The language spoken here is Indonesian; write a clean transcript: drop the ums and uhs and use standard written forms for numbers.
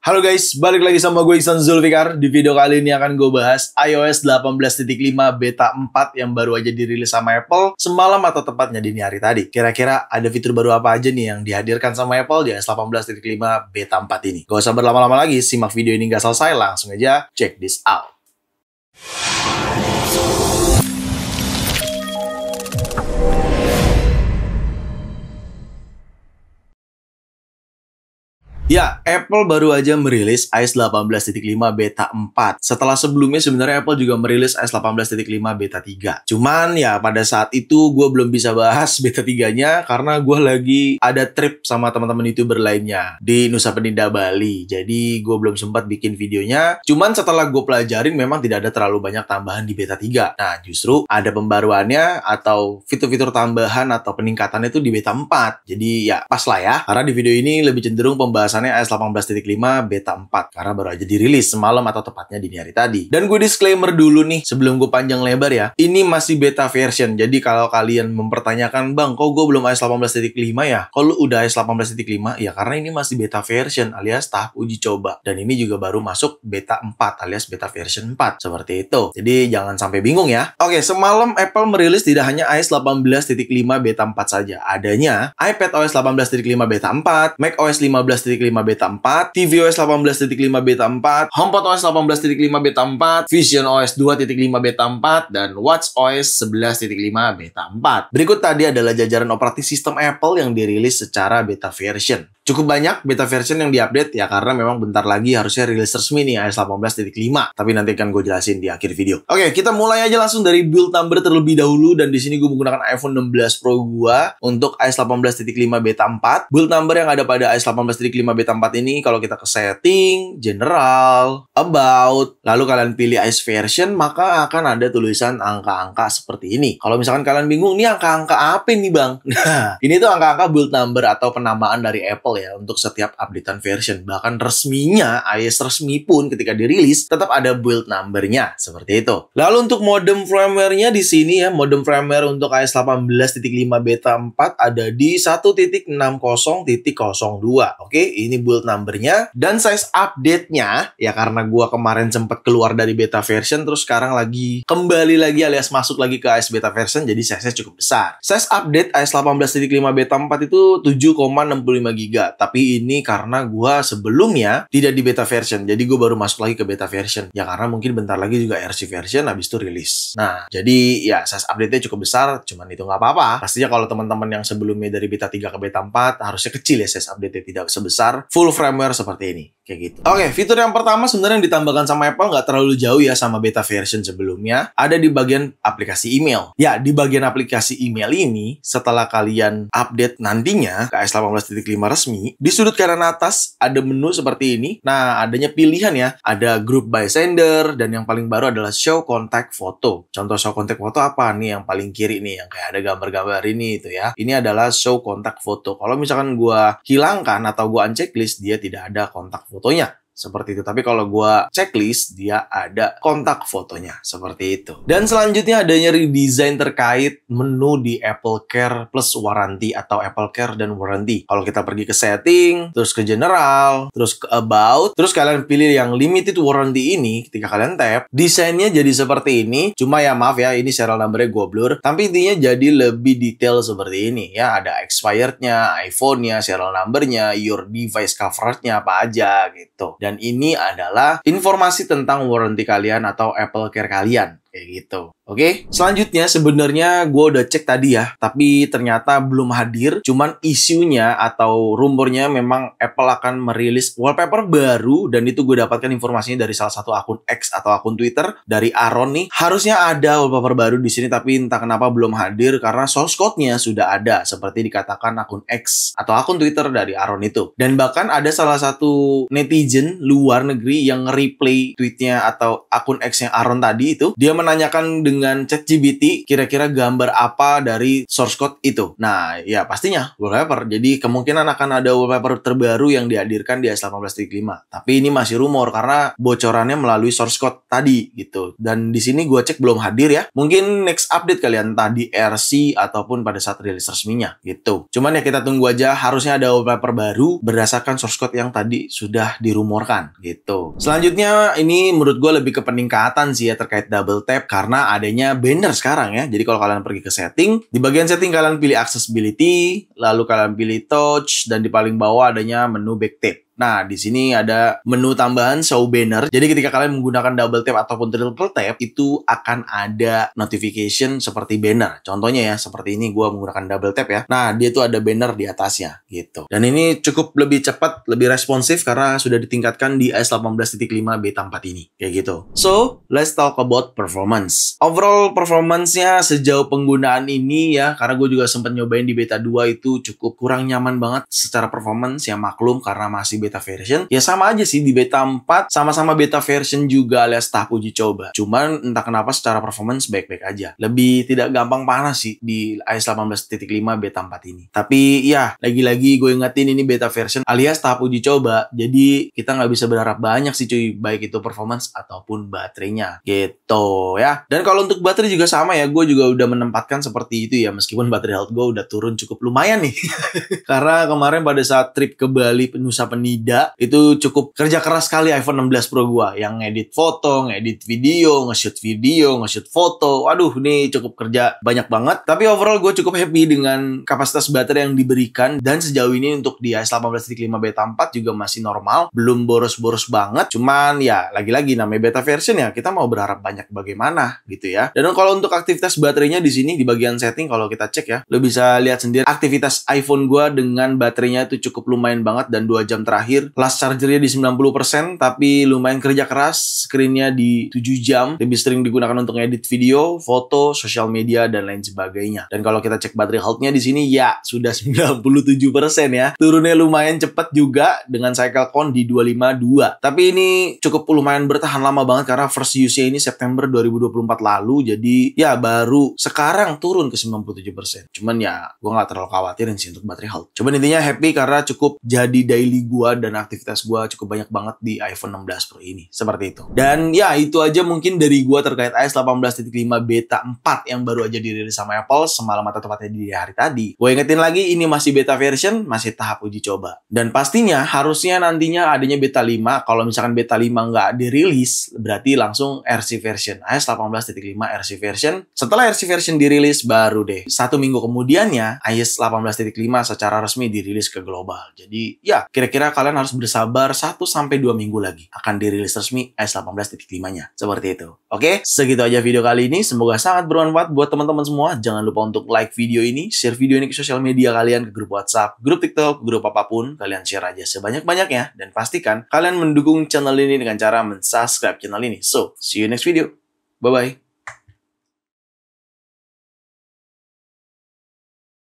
Halo guys, balik lagi sama gue Iksan Zulfikar. Di video kali ini akan gue bahas iOS 18.5 beta 4 yang baru aja dirilis sama Apple semalam atau tepatnya dini hari tadi. Kira-kira ada fitur baru apa aja nih yang dihadirkan sama Apple di iOS 18.5 beta 4 ini? Gak usah berlama-lama lagi, simak video ini gak selesai, langsung aja check this out. Ya, Apple baru aja merilis iOS 18.5 beta 4. Setelah sebelumnya sebenarnya Apple juga merilis iOS 18.5 beta 3. Cuman ya pada saat itu gue belum bisa bahas beta 3-nya karena gue lagi ada trip sama teman-teman YouTuber lainnya di Nusa Penida, Bali. Jadi gue belum sempat bikin videonya. Cuman setelah gue pelajarin memang tidak ada terlalu banyak tambahan di beta 3. Nah, justru ada pembaruannya atau fitur-fitur tambahan atau peningkatannya itu di beta 4. Jadi ya pas lah ya. Karena di video ini lebih cenderung pembahasan iOS 18.5 beta 4 karena baru aja dirilis semalam atau tepatnya dini hari tadi. Dan gue disclaimer dulu nih sebelum gue panjang lebar ya. Ini masih beta version. Jadi kalau kalian mempertanyakan, "Bang, kok gue belum iOS 18.5 ya? Kok lu udah iOS 18.5?" Ya karena ini masih beta version alias tahap uji coba. Dan ini juga baru masuk beta 4 alias beta version 4. Seperti itu. Jadi jangan sampai bingung ya. Oke, semalam Apple merilis tidak hanya iOS 18.5 beta 4 saja. Adanya iPadOS 18.5 beta 4, macOS 15.5 beta 4, tvOS 18.5 beta 4, HomePodOS 18.5 beta 4, visionOS 2.5 beta 4, dan watchOS 11.5 beta 4. Berikut tadi adalah jajaran operating sistem Apple yang dirilis secara beta version. Cukup banyak beta version yang diupdate ya karena memang bentar lagi harusnya rilis resmi nih iOS 18.5. Tapi nanti akan gue jelasin di akhir video. Oke, kita mulai aja langsung dari build number terlebih dahulu, dan di sini gue menggunakan iPhone 16 Pro gua untuk iOS 18.5 beta 4. Build number yang ada pada iOS 18.5 beta 4 ini kalau kita ke setting, general, about, lalu kalian pilih iOS version, maka akan ada tulisan angka-angka seperti ini. Kalau misalkan kalian bingung, ini angka-angka apa nih bang? Nah, ini tuh angka-angka build number atau penamaan dari Apple ya untuk setiap updatean version. Bahkan resminya, iOS resmi pun ketika dirilis tetap ada build number-nya seperti itu. Lalu untuk modem firmware-nya di sini ya, modem firmware untuk iOS 18.5 beta 4 ada di 1.60.02. Oke, ini build number-nya dan size update-nya ya karena gua kemarin sempat keluar dari beta version terus sekarang lagi kembali lagi alias masuk lagi ke iOS beta version, jadi size-nya cukup besar. Size update iOS 18.5 beta 4 itu 7,65 GB. Tapi ini karena gua sebelumnya tidak di beta version, jadi gue baru masuk lagi ke beta version. Ya karena mungkin bentar lagi juga RC version habis itu rilis. Nah, jadi ya size update-nya cukup besar, cuman itu nggak apa-apa. Pastinya kalau teman-teman yang sebelumnya dari beta 3 ke beta 4 harusnya kecil ya size update-nya, tidak sebesar full firmware seperti ini. Kayak gitu. Oke, fitur yang pertama sebenarnya yang ditambahkan sama Apple nggak terlalu jauh ya sama beta version sebelumnya. Ada di bagian aplikasi email. Ya, di bagian aplikasi email ini, setelah kalian update nantinya ke iOS 18.5 resmi, di sudut kanan atas ada menu seperti ini. Nah, adanya pilihan ya. Ada group by sender, dan yang paling baru adalah show contact photo. Contoh show contact photo apa nih? Yang paling kiri nih, yang kayak ada gambar-gambar ini itu ya. Ini adalah show contact photo. Kalau misalkan gua hilangkan atau gua unchecklist, dia tidak ada kontak fotonya. Seperti itu. Tapi kalau gua checklist, dia ada kontak fotonya. Seperti itu. Dan selanjutnya adanya redesign terkait menu di Apple Care plus Warranty atau Apple Care dan Warranty. Kalau kita pergi ke setting, terus ke general, terus ke about, terus kalian pilih yang limited warranty ini, ketika kalian tap, desainnya jadi seperti ini. Cuma ya maaf ya, ini serial number-nya gua blur. Tapi intinya jadi lebih detail seperti ini ya. Ada expired-nya, iPhone-nya, serial number-nya, your device coverage-nya apa aja gitu. Dan ini adalah informasi tentang warranty kalian atau Apple Care kalian. Kayak gitu. Oke, selanjutnya sebenarnya gue udah cek tadi ya, tapi ternyata belum hadir. Cuman isunya atau rumornya memang Apple akan merilis wallpaper baru, dan itu gue dapatkan informasinya dari salah satu akun X atau akun Twitter dari Aaron nih. Harusnya ada wallpaper baru di sini, tapi entah kenapa belum hadir karena source code-nya sudah ada, seperti dikatakan akun X atau akun Twitter dari Aaron itu. Dan bahkan ada salah satu netizen luar negeri yang nge-replay tweetnya atau akun X-nya Aaron tadi itu, dia menanyakan dengan ChatGPT kira-kira gambar apa dari source code itu. Nah, ya pastinya wallpaper. Jadi kemungkinan akan ada wallpaper terbaru yang dihadirkan di iOS 18.5. Tapi ini masih rumor karena bocorannya melalui source code tadi gitu. Dan di sini gue cek belum hadir ya. Mungkin next update kalian entah di RC ataupun pada saat rilis resminya gitu. Cuman ya kita tunggu aja, harusnya ada wallpaper baru berdasarkan source code yang tadi sudah dirumorkan gitu. Selanjutnya ini menurut gue lebih ke peningkatan sih ya terkait double tap karena adanya banner sekarang ya. Jadi kalau kalian pergi ke setting, di bagian setting kalian pilih accessibility, lalu kalian pilih touch, dan di paling bawah adanya menu back tap. Nah, di sini ada menu tambahan show banner. Jadi ketika kalian menggunakan double tap ataupun triple tap, itu akan ada notification seperti banner. Contohnya ya, seperti ini gue menggunakan double tap ya. Nah, dia tuh ada banner di atasnya gitu. Dan ini cukup lebih cepat, lebih responsif karena sudah ditingkatkan di iOS 18.5 beta 4 ini. Kayak gitu. So, let's talk about performance. Overall performance-nya sejauh penggunaan ini ya, karena gue juga sempat nyobain di beta 2 itu cukup kurang nyaman banget secara performance ya, maklum karena masih beta version. Ya sama aja sih di beta 4, sama-sama beta version juga alias tahap uji coba. Cuman entah kenapa secara performance baik-baik aja. Lebih tidak gampang panas sih di iOS 18.5 beta 4 ini. Tapi ya, lagi-lagi gue ingetin ini beta version alias tahap uji coba. Jadi kita nggak bisa berharap banyak sih cuy, baik itu performance ataupun baterainya. Gitu ya. Dan kalau untuk baterai juga sama ya, gue juga udah menempatkan seperti itu ya, meskipun baterai health gue udah turun cukup lumayan nih. Karena kemarin pada saat trip ke Bali Nusa Penida itu cukup kerja keras sekali iPhone 16 Pro gua yang ngedit foto, ngedit video, nge-shoot foto. Waduh, ini cukup kerja banyak banget. Tapi overall gue cukup happy dengan kapasitas baterai yang diberikan, dan sejauh ini untuk di iOS 18.5 beta 4 juga masih normal, belum boros-boros banget. Cuman ya lagi-lagi namanya beta version ya, kita mau berharap banyak bagaimana gitu ya. Dan kalau untuk aktivitas baterainya di sini di bagian setting kalau kita cek ya, lo bisa lihat sendiri aktivitas iPhone gua dengan baterainya itu cukup lumayan banget, dan 2 jam terakhir last chargernya di 90%, tapi lumayan kerja keras, screennya di 7 jam, lebih sering digunakan untuk edit video, foto, sosial media, dan lain sebagainya. Dan kalau kita cek baterai health-nya di sini ya sudah 97% ya, turunnya lumayan cepat juga dengan cycle count di 252. Tapi ini cukup lumayan bertahan lama banget karena first use-nya ini September 2024 lalu, jadi ya baru sekarang turun ke 97%. Cuman ya gue nggak terlalu khawatirin sih untuk baterai health. Cuman intinya happy karena cukup jadi daily gue dan aktivitas gue cukup banyak banget di iPhone 16 Pro ini. Seperti itu. Dan ya itu aja mungkin dari gue terkait iOS 18.5 beta 4 yang baru aja dirilis sama Apple semalam atau tepatnya di hari tadi. Gue ingetin lagi, ini masih beta version, masih tahap uji coba. Dan pastinya harusnya nantinya adanya beta 5. Kalau misalkan beta 5 nggak dirilis, berarti langsung RC version. iOS 18.5 RC version. Setelah RC version dirilis, baru deh 1 minggu kemudiannya iOS 18.5 secara resmi dirilis ke global. Jadi ya kira-kira kalian harus bersabar 1-2 minggu lagi akan dirilis resmi iOS 18.5-nya. Seperti itu. Oke, segitu aja video kali ini. Semoga sangat bermanfaat buat teman-teman semua. Jangan lupa untuk like video ini, share video ini ke sosial media kalian, ke grup WhatsApp, grup TikTok, grup apapun. Kalian share aja sebanyak-banyaknya. Dan pastikan kalian mendukung channel ini dengan cara mensubscribe channel ini. So, see you next video. Bye-bye.